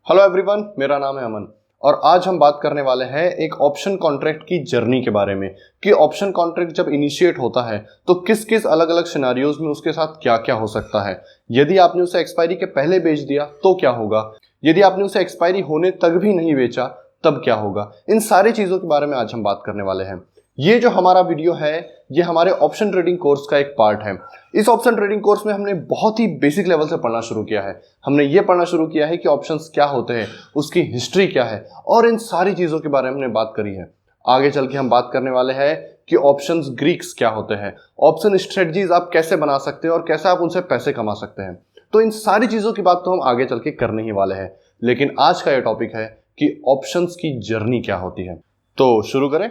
Hello everyone, मेरा नाम है अमन और आज हम बात करने वाले हैं एक ऑप्शन कॉन्ट्रैक्ट की जर्नी के बारे में कि ऑप्शन कॉन्ट्रैक्ट जब इनिशिएट होता है तो किस किस अलग अलग सिनारियोज में उसके साथ क्या क्या हो सकता है। यदि आपने उसे एक्सपायरी के पहले बेच दिया तो क्या होगा, यदि आपने उसे एक्सपायरी होने तक भी नहीं बेचा तब क्या होगा। इन सारी चीज़ों के बारे में आज हम बात करने वाले हैं। ये जो हमारा वीडियो है ये हमारे ऑप्शन ट्रेडिंग कोर्स का एक पार्ट है। इस ऑप्शन ट्रेडिंग कोर्स में हमने बहुत ही बेसिक लेवल से पढ़ना शुरू किया है। हमने ये पढ़ना शुरू किया है कि ऑप्शंस क्या होते हैं, उसकी हिस्ट्री क्या है और इन सारी चीज़ों के बारे में हमने बात करी है। आगे चल के हम बात करने वाले हैं कि ऑप्शंस ग्रीक्स क्या होते हैं, ऑप्शन स्ट्रेटजीज आप कैसे बना सकते हैं और कैसे आप उनसे पैसे कमा सकते हैं। तो इन सारी चीज़ों की बात तो हम आगे चल के करने ही वाले हैं, लेकिन आज का ये टॉपिक है कि ऑप्शंस की जर्नी क्या होती है। तो शुरू करें।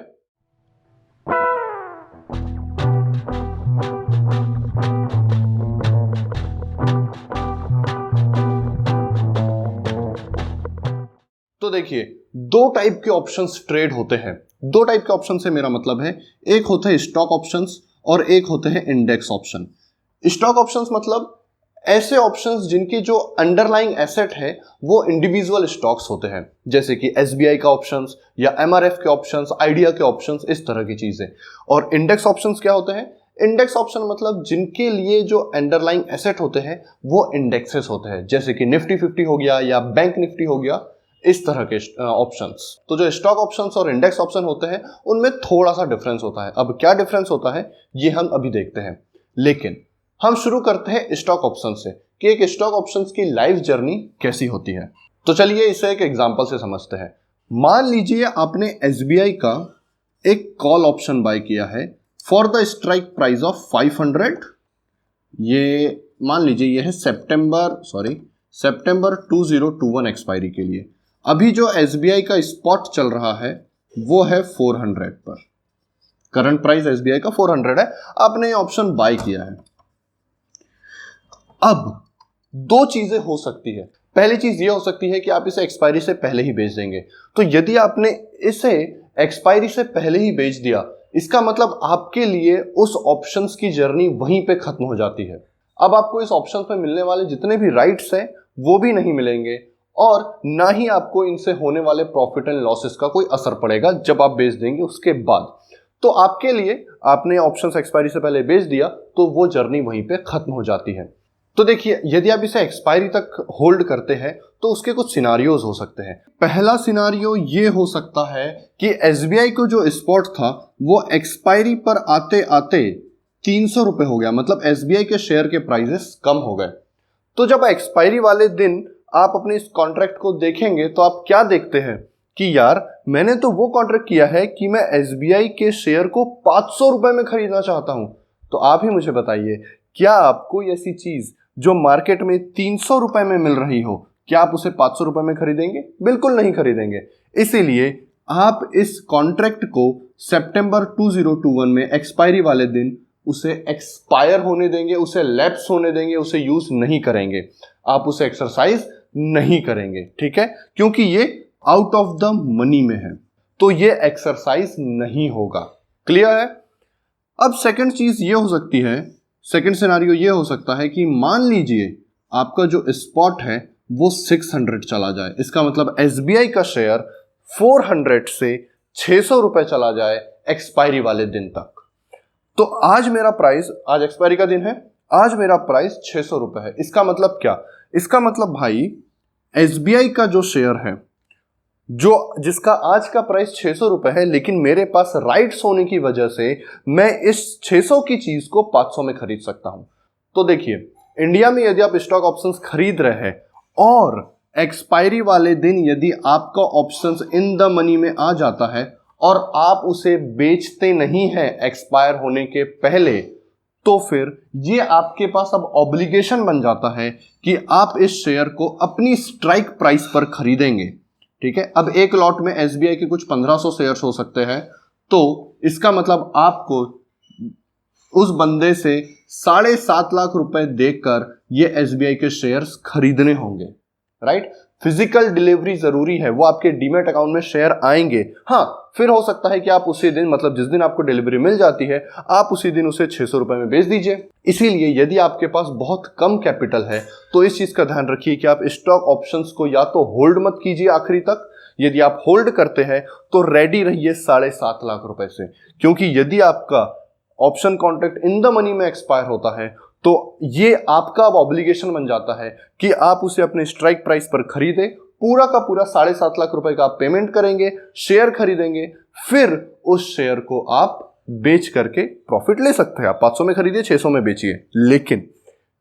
तो देखिए, दो टाइप के ऑप्शंस ट्रेड होते हैं। दो टाइप के ऑप्शन से मेरा मतलब है, एक होते हैं स्टॉक ऑप्शंस और एक होते हैं इंडेक्स ऑप्शन। स्टॉक ऑप्शंस मतलब ऐसे ऑप्शंस जिनकी जो अंडरलाइंग एसेट है वो इंडिविजुअल स्टॉक्स होते हैं, जैसे कि एसबीआई का ऑप्शंस या एमआरएफ के ऑप्शंस, आइडिया के ऑप्शंस, इस तरह की चीजें। और इंडेक्स ऑप्शंस क्या होते हैं? इंडेक्स ऑप्शन मतलब जिनके लिए जो अंडरलाइंग एसेट होते हैं वो इंडेक्सेस होते हैं, जैसे कि निफ्टी 50 हो गया या बैंक निफ्टी हो गया, इस तरह के ऑप्शंस। तो जो स्टॉक ऑप्शंस और इंडेक्स ऑप्शन होते हैं उनमें थोड़ा सा डिफरेंस होता है। अब क्या डिफरेंस होता है ये हम अभी देखते हैं, लेकिन हम शुरू करते हैं स्टॉक ऑप्शन से कि एक स्टॉक ऑप्शंस की लाइफ जर्नी कैसी होती है। तो चलिए इसे एक एग्जांपल से समझते हैं। मान लीजिए आपने एसबीआई का एक कॉल ऑप्शन बाय किया है for the strike price of 500। ये मान लीजिए ये है सितंबर 2021 एक्सपायरी के लिए। अभी जो एसबीआई का स्पॉट चल रहा है वो है 400 पर। करंट प्राइस एसबीआई का 400 है, आपने ये ऑप्शन बाय किया है। अब दो चीजें हो सकती है। पहली चीज ये हो सकती है कि आप इसे एक्सपायरी से पहले ही बेच देंगे। तो यदि आपने इसे एक्सपायरी से पहले ही बेच दिया, इसका मतलब आपके लिए उस ऑप्शंस की जर्नी वहीं पे खत्म हो जाती है। अब आपको इस ऑप्शन पे मिलने वाले जितने भी राइट्स हैं वो भी नहीं मिलेंगे और ना ही आपको इनसे होने वाले प्रॉफिट एंड लॉसेस का कोई असर पड़ेगा जब आप बेच देंगे उसके बाद। तो आपके लिए, आपने ऑप्शंस एक्सपायरी से पहले बेच दिया तो वो जर्नी वहीं पे खत्म हो जाती है। तो देखिए, यदि आप इसे एक्सपायरी तक होल्ड करते हैं तो उसके कुछ सिनारियोज हो सकते हैं। पहला सिनारियो ये हो सकता है कि एसबीआई को जो स्पॉट था वो एक्सपायरी पर आते आते 300 रुपए हो गया, मतलब एसबीआई के शेयर के प्राइसेस कम हो गए। तो जब एक्सपायरी वाले दिन आप अपने इस कॉन्ट्रैक्ट को देखेंगे तो आप क्या देखते हैं कि यार मैंने तो वो कॉन्ट्रैक्ट किया है कि मैं एसबीआई के शेयर को 500 रुपए में खरीदना चाहता हूं। तो आप ही मुझे बताइए, क्या आपको ऐसी चीज जो मार्केट में 300 रुपए में मिल रही हो, क्या आप उसे 500 रुपए में खरीदेंगे? बिल्कुल नहीं खरीदेंगे। इसीलिए आप इस कॉन्ट्रैक्ट को सितंबर 2021 में एक्सपायरी वाले दिन उसे एक्सपायर होने देंगे, उसे लैप्स होने देंगे, उसे यूज नहीं करेंगे, आप उसे एक्सरसाइज नहीं करेंगे, ठीक है? क्योंकि ये आउट ऑफ द मनी में है, तो ये एक्सरसाइज नहीं होगा। क्लियर है? अब सेकंड चीज ये हो सकती है, सेकंड सिनारियो ये हो सकता है कि मान लीजिए आपका जो स्पॉट है वो 600 चला जाए। इसका मतलब एसबीआई का शेयर 400 से 600 रुपए चला जाए एक्सपायरी वाले दिन तक। तो आज मेरा प्राइस, आज एक्सपायरी का दिन है, आज मेरा प्राइस 600 रुपए है। इसका मतलब क्या? इसका मतलब भाई एसबीआई का जो शेयर है, जो जिसका आज का प्राइस 600 रुपए है, लेकिन मेरे पास राइट्स होने की वजह से मैं इस 600 की चीज को 500 में खरीद सकता हूं। तो देखिए, इंडिया में यदि आप स्टॉक ऑप्शंस खरीद रहे हैं और एक्सपायरी वाले दिन यदि आपका ऑप्शंस इन द मनी में आ जाता है और आप उसे बेचते नहीं हैं एक्सपायर होने के पहले, तो फिर ये आपके पास अब ऑब्लिगेशन बन जाता है कि आप इस शेयर को अपनी स्ट्राइक प्राइस पर खरीदेंगे, ठीक है? अब एक लॉट में एसबीआई के कुछ 1500 शेयर्स हो सकते हैं, तो इसका मतलब आपको उस बंदे से 7.5 लाख रुपए देकर ये एसबीआई के शेयर्स खरीदने होंगे, राइट। फिजिकल डिलीवरी जरूरी है, वो आपके डीमैट अकाउंट में शेयर आएंगे। हाँ, फिर हो सकता है कि आप उसी दिन, मतलब जिस दिन आपको डिलीवरी मिल जाती है, आप उसी दिन उसे 600 रुपए में बेच दीजिए। इसीलिए यदि आपके पास बहुत कम कैपिटल है तो इस चीज का ध्यान रखिए कि आप स्टॉक ऑप्शंस को या तो होल्ड मत कीजिए आखिरी तक, यदि आप होल्ड करते हैं तो रेडी रहिए 7.5 लाख रुपए से, क्योंकि यदि आपका option contract in the money में एक्सपायर होता है तो ये आपका अब ऑब्लिगेशन बन जाता है कि आप उसे अपने स्ट्राइक प्राइस पर खरीदें, पूरा का पूरा 7.5 लाख रुपए का आप पेमेंट करेंगे, शेयर खरीदेंगे, फिर उस शेयर को आप बेच करके प्रॉफिट ले सकते हैं। आप 500 में खरीदिए, 600 में बेचिए। लेकिन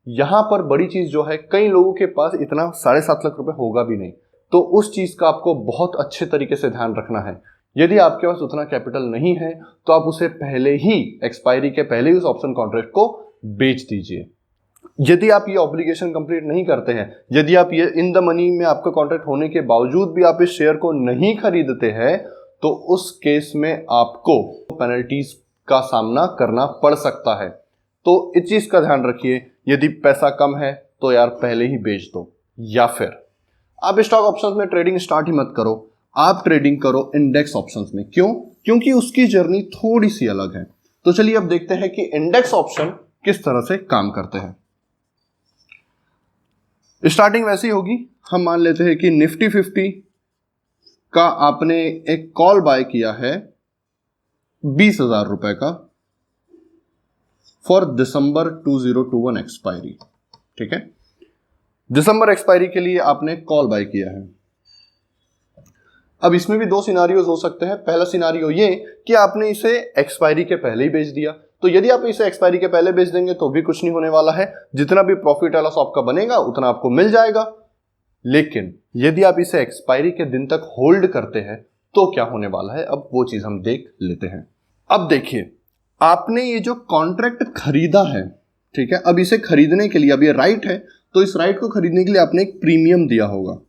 यहां पर बड़ी चीज जो है, कई लोगों के पास इतना 7.5 लाख रुपए होगा भी नहीं, तो उस चीज का आपको बहुत अच्छे तरीके से ध्यान रखना है। यदि आपके पास उतना कैपिटल नहीं है तो आप उसे पहले ही, एक्सपायरी के पहले ही उस ऑप्शन कॉन्ट्रैक्ट को बेच दीजिए। यदि आप ये ऑब्लिगेशन कंप्लीट नहीं करते हैं, यदि आप ये इन द मनी में आपका कॉन्ट्रैक्ट होने के बावजूद भी आप इस शेयर को नहीं खरीदते हैं, तो उस केस में आपको पेनल्टीज का सामना करना पड़ सकता है। तो इस चीज का ध्यान रखिए, यदि पैसा कम है तो यार पहले ही बेच दो, या फिर आप स्टॉक ऑप्शंस में ट्रेडिंग स्टार्ट ही मत करो, आप ट्रेडिंग करो इंडेक्स ऑप्शंस में। क्यों? क्योंकि उसकी जर्नी थोड़ी सी अलग है। तो चलिए अब देखते हैं कि इंडेक्स ऑप्शन किस तरह से काम करते हैं। स्टार्टिंग वैसी होगी, हम मान लेते हैं कि निफ्टी 50 का आपने एक कॉल बाय किया है 20,000 रुपए का फॉर दिसंबर 2021 एक्सपायरी। ठीक है, दिसंबर एक्सपायरी के लिए आपने कॉल बाय किया है। अब इसमें भी दो सिनारियोज हो सकते हैं। पहला सिनारियो ये कि आपने इसे एक्सपायरी के पहले ही बेच दिया, तो यदि आप इसे एक्सपायरी के पहले बेच देंगे तो भी कुछ नहीं होने वाला है, जितना भी प्रॉफिट या लॉस आपका बनेगा उतना आपको मिल जाएगा। लेकिन यदि आप इसे एक्सपायरी के दिन तक होल्ड करते हैं तो क्या होने वाला है, अब वो चीज हम देख लेते हैं। अब देखिए, आपने ये जो कॉन्ट्रैक्ट खरीदा है, ठीक है, अब इसे खरीदने के लिए, अब ये राइट है तो इस राइट को खरीदने के लिए आपने एक प्रीमियम दिया होगा।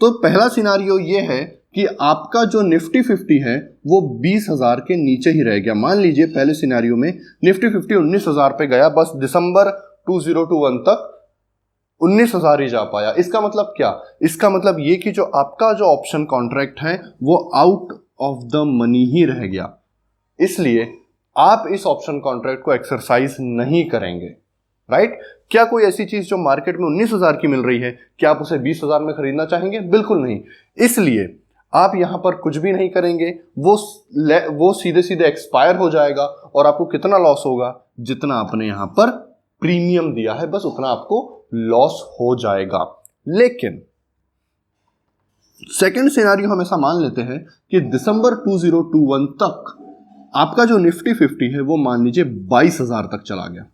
तो पहला सिनारियो ये है कि आपका जो निफ्टी 50 है वो 20,000 के नीचे ही रह गया। मान लीजिए पहले सिनारियो में निफ्टी 50 19,000 पे गया, बस दिसंबर 2021 तक 19,000 ही जा पाया। इसका मतलब क्या? इसका मतलब ये कि जो आपका जो ऑप्शन कॉन्ट्रैक्ट है वो आउट ऑफ द मनी ही रह गया, इसलिए आप इस ऑप्शन कॉन्ट्रैक्ट को एक्सरसाइज नहीं करेंगे। राइट? क्या कोई ऐसी चीज जो मार्केट में 19,000 की मिल रही है, क्या आप उसे 20,000 में खरीदना चाहेंगे? बिल्कुल नहीं। इसलिए आप यहां पर कुछ भी नहीं करेंगे, वो सीधे सीधे एक्सपायर हो जाएगा और आपको कितना लॉस होगा, जितना आपने यहां पर प्रीमियम दिया है बस उतना आपको लॉस हो जाएगा। लेकिन सेकंड सिनेरियो हम ऐसा मान लेते हैं कि दिसंबर 2021 तक आपका जो निफ्टी 50 है वो मान लीजिए 22,000 तक चला गया।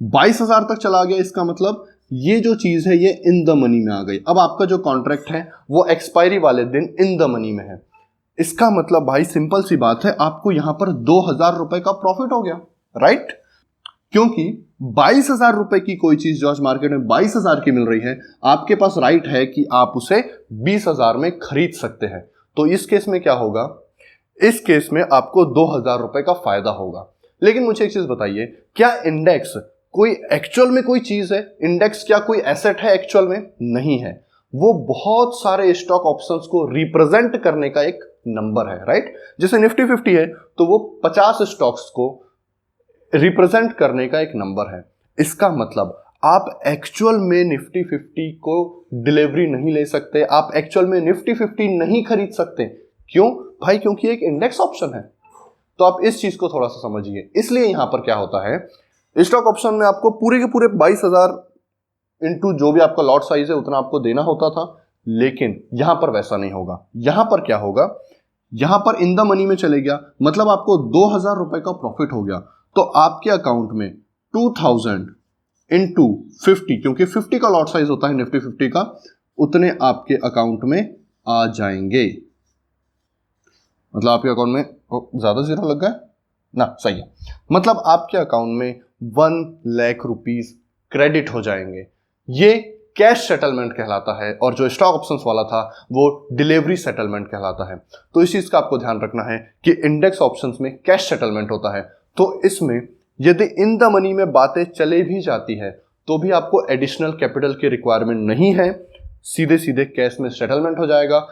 22,000 तक चला गया, इसका मतलब ये जो चीज है ये इन द मनी में आ गई। अब आपका जो कॉन्ट्रैक्ट है वो एक्सपायरी वाले दिन इन द मनी में है। इसका मतलब भाई सिंपल सी बात है, आपको यहां पर 2,000 रुपए का प्रॉफिट हो गया। राइट? क्योंकि 22,000 रुपए की कोई चीज जो आज मार्केट में 22,000 की मिल रही है, आपके पास राइट है कि आप उसे 20,000 में खरीद सकते हैं। तो इस केस में क्या होगा? इस केस में आपको 2,000 रुपए का फायदा होगा। लेकिन मुझे एक चीज बताइए, क्या इंडेक्स कोई एक्चुअल में कोई चीज है? इंडेक्स क्या कोई एसेट है? एक्चुअल में नहीं है, वो बहुत सारे स्टॉक ऑप्शंस को रिप्रेजेंट करने का एक नंबर है। राइट? जैसे निफ्टी 50 है तो वो 50 स्टॉक्स को रिप्रेजेंट करने का एक नंबर है। इसका मतलब आप एक्चुअल में निफ्टी 50 को डिलीवरी नहीं ले सकते, आप एक्चुअल में निफ्टी 50 नहीं खरीद सकते। क्यों भाई? क्योंकि एक इंडेक्स ऑप्शन है। तो आप इस चीज को थोड़ा सा समझिए। इसलिए यहां पर क्या होता है, स्टॉक ऑप्शन में आपको पूरे के पूरे 22,000 इंटू जो भी आपका लॉट साइज है उतना आपको देना होता था, लेकिन यहां पर वैसा नहीं होगा। यहां पर क्या होगा, यहां पर इन द मनी में चले गया, मतलब आपको 2,000 रुपए का प्रॉफिट हो गया। तो आपके अकाउंट में 2,000 इंटू 50, क्योंकि 50 का लॉट साइज होता है निफ्टी 50 का, उतने आपके अकाउंट में आ जाएंगे। मतलब आपके अकाउंट में ज्यादा जीरो लग गए ना? सही है। मतलब आपके अकाउंट में 1 लाख रुपीस क्रेडिट हो जाएंगे। ये कैश सेटलमेंट कहलाता है, और जो स्टॉक ऑप्शंस वाला था वो डिलीवरी सेटलमेंट कहलाता है। तो इस चीज का आपको ध्यान रखना है कि इंडेक्स ऑप्शंस में कैश सेटलमेंट होता है। तो इसमें यदि इन द मनी में बातें चले भी जाती है तो भी आपको एडिशनल कैपिटल की रिक्वायरमेंट नहीं है। सीधे सीधे कैश में सेटलमेंट हो जाएगा।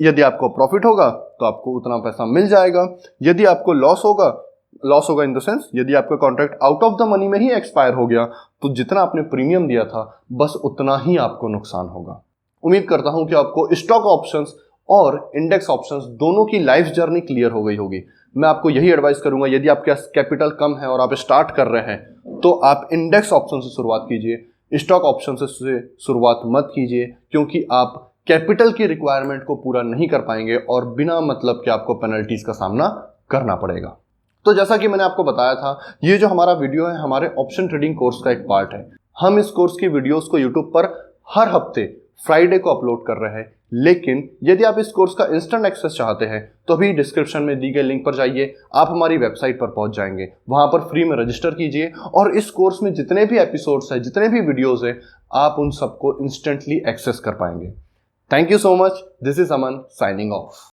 यदि आपको प्रॉफिट होगा तो आपको उतना पैसा मिल जाएगा, यदि आपको लॉस होगा इन द सेंस यदि आपका contract out of the money में ही एक्सपायर हो गया तो जितना आपने प्रीमियम दिया था बस उतना ही आपको नुकसान होगा। उम्मीद करता हूं कि आपको स्टॉक ऑप्शंस और इंडेक्स ऑप्शंस दोनों की लाइफ जर्नी क्लियर हो गई होगी। मैं आपको यही एडवाइस करूंगा, यदि आपके पास कैपिटल कम है और आप स्टार्ट कर रहे हैं तो आप इंडेक्स ऑप्शन से शुरुआत कीजिए, स्टॉक ऑप्शन से शुरुआत मत कीजिए, क्योंकि आप कैपिटल की रिक्वायरमेंट को पूरा नहीं कर पाएंगे और बिना मतलब के आपको पेनल्टीज का सामना करना पड़ेगा। तो जैसा कि मैंने आपको बताया था, ये जो हमारा वीडियो है हमारे ऑप्शन ट्रेडिंग कोर्स का एक पार्ट है। हम इस कोर्स की वीडियोस को यूट्यूब पर हर हफ्ते फ्राइडे को अपलोड कर रहे हैं, लेकिन यदि आप इस कोर्स का इंस्टेंट एक्सेस चाहते हैं तो अभी डिस्क्रिप्शन में दी गई लिंक पर जाइए, आप हमारी वेबसाइट पर पहुंच जाएंगे, वहां पर फ्री में रजिस्टर कीजिए और इस कोर्स में जितने भी एपिसोड्स हैं, जितने भी वीडियोस हैं, आप उन सबको इंस्टेंटली एक्सेस कर पाएंगे। Thank you so much. This is Aman signing off.